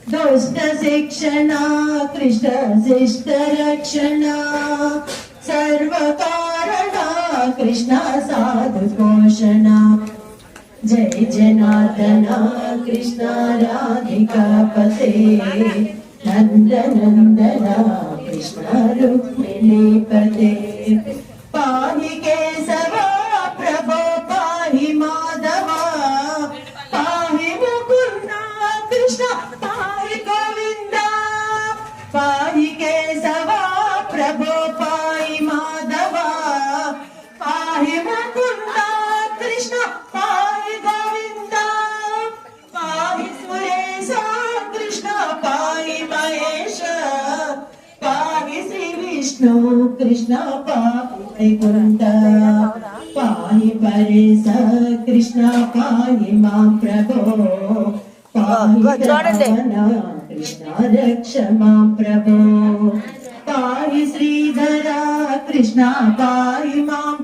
दुष्ट शिक्षण कृष्ण शिष्ट रक्षण सर्व कारण कृष्ण साधु पोषण जय जनार्दन कृष्ण राधिका पते नंद नंदन कृष्ण रुक्मिणी पते पाहि केशव प्रभो पाहि माधव पाहि मुकुंद कृष्ण पाहि गोविंद पाहि केशव प्रभो पाहि माधव पाहि मुकुंद कृष्ण पाहि गोविंद पाहि सुरेश कृष्ण पाहि महेश पाहि श्री विष्णु कृष्ण पाहि वैकुंठ पाहि परेश कृष्ण पाहि मां प्रभो पाहि रावण कृष्ण रक्ष मां प्रभो पाहि श्रीधर कृष्ण पाहि मां